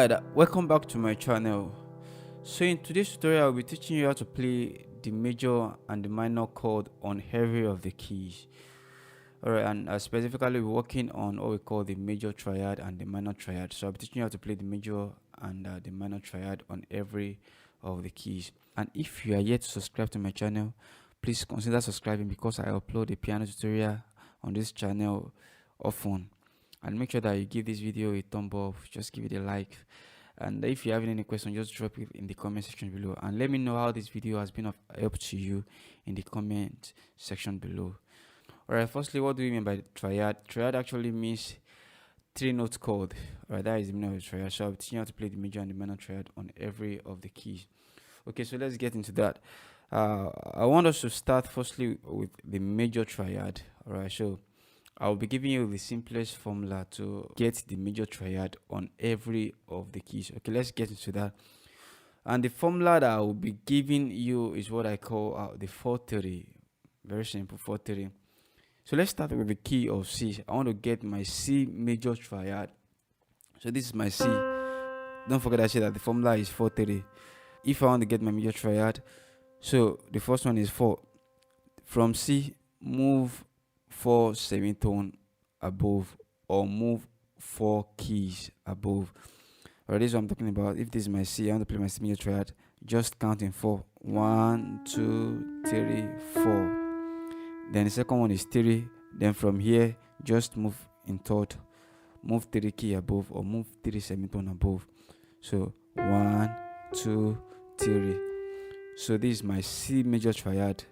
Alright, welcome back to my channel. So in today's tutorial, I'll be teaching you how to play the major and the minor chord on every of the keys. Alright, and specifically we're working on what we call the major triad and the minor triad. So I'll be teaching you how to play the major and the minor triad on every of the keys. And if you are yet to subscribe to my channel, please consider subscribing because I upload a piano tutorial on this channel often. And make sure that you give this video a thumb up, just give it a like, and if you have any question, just drop it in the comment section below and let me know how this video has been of help to you in the comment section below. Alright, firstly, what do we mean by triad? Triad actually means 3-note chord. Alright, that is the meaning of the triad. So I'll be teaching you how to play the major and the minor triad on every of the keys. Okay, so let's get into that. I want us to start firstly with the major triad. Alright, so I'll be giving you the simplest formula to get the major triad on every of the keys. Okay, let's get into that. And the formula that I will be giving you is what I call the 4-3. Very simple, 4-3. So let's start with the key of C. I want to get my C major triad. So this is my C. Don't forget I said that the formula is 4-3. If I want to get my major triad, so the first one is 4. From C, move 4 semitone above or move 4 keys above. Alright, this is what I'm talking about. If this is my C, I want to play my C major triad, just count in 4. 1, 2, 3, 4. Then the second one is 3. Then from here, just move in third. Move 3 key above or move 3 semitone above. So 1, 2, 3. So this is my C major triad.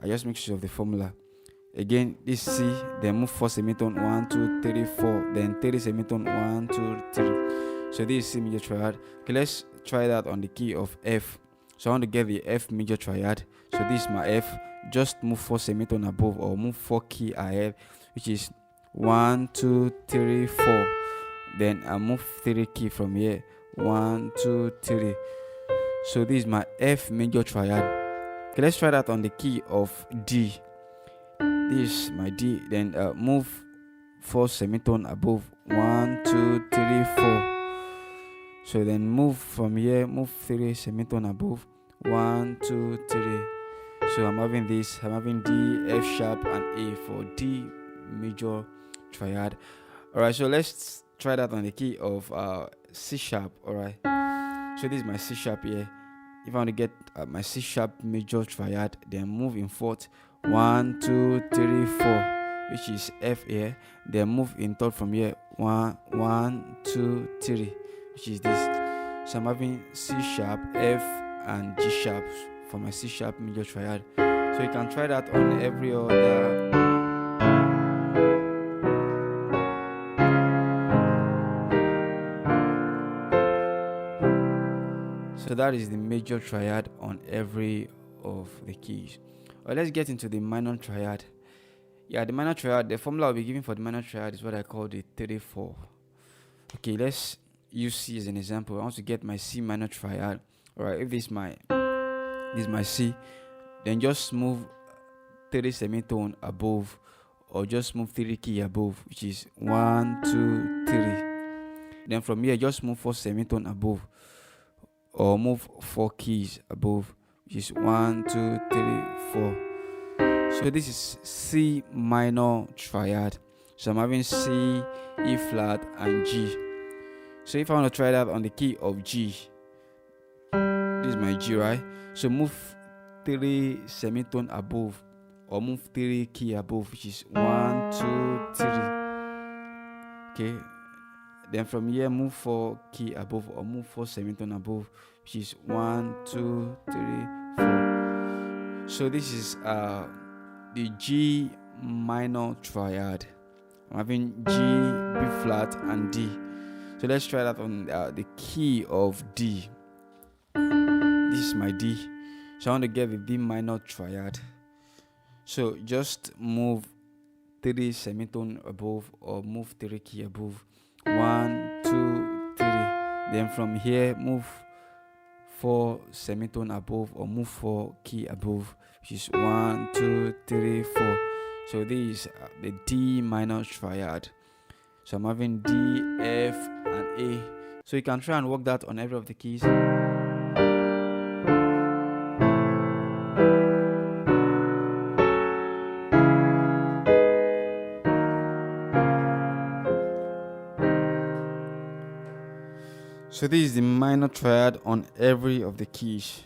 I just make sure of the formula. Again, this C, then move 4 semitone, 1, 2, 3, 4, then 3 semitone, 1, 2, 3. So this is C major triad. Okay, let's try that on the key of F. So I want to get the F major triad. So this is my F. Just move 4 semitone above or move 4 key ahead, which is 1, 2, 3, 4. Then I move 3 key from here, 1, 2, 3. So this is my F major triad. Okay, let's try that on the key of D. This is my D. Then move 4 semitone above, 1, 2, 3, 4. So then move from here, move 3 semitone above, 1, 2, 3. So I'm having this. I'm having D, F sharp, and A for D major triad. Alright, so let's try that on the key of C sharp. Alright, so this is my C sharp here. If I want to get my C sharp major triad, then move in fourth, 1, 2, 3, 4, which is F here. Then move in third from here, 1, 2, 3, which is this. So I'm having C sharp, F, and G sharp for my C sharp major triad. So you can try that on every other. So that is the major triad on every of the keys. Alright, let's get into the minor triad. Yeah, the minor triad, the formula I'll be giving for the minor triad is what I call the 3-4. Okay, let's use C as an example. I want to get my C minor triad. Alright, if this is my C, then just move 3 semitone above or just move 3 key above, which is 1, 2, 3. Then from here, just move 4 semitone above or move 4 keys above, which is 1, 2, 3, 4. So this is C minor triad. So I'm having C, E flat, and G. So if I want to try that on the key of G, this is my G, right? So move 3 semitone above or move 3 key above, which is 1, 2, 3. Okay. Then from here, move 4 key above or move 4 semitone above, which is 1, 2, 3, 4. So this is the G minor triad. I'm having G, B flat, and D. So let's try that on the key of D. This is my D. So I want to get the D minor triad. So just move 3 semitone above or move 3 key above, 1, 2, 3. Then from here, move 4 semitone above or move 4 key above, which is 1, 2, 3, 4. So this is the D minor triad. So I'm having D, F, and A. So you can try and work that on every of the keys. So this is the minor triad on every of the keys.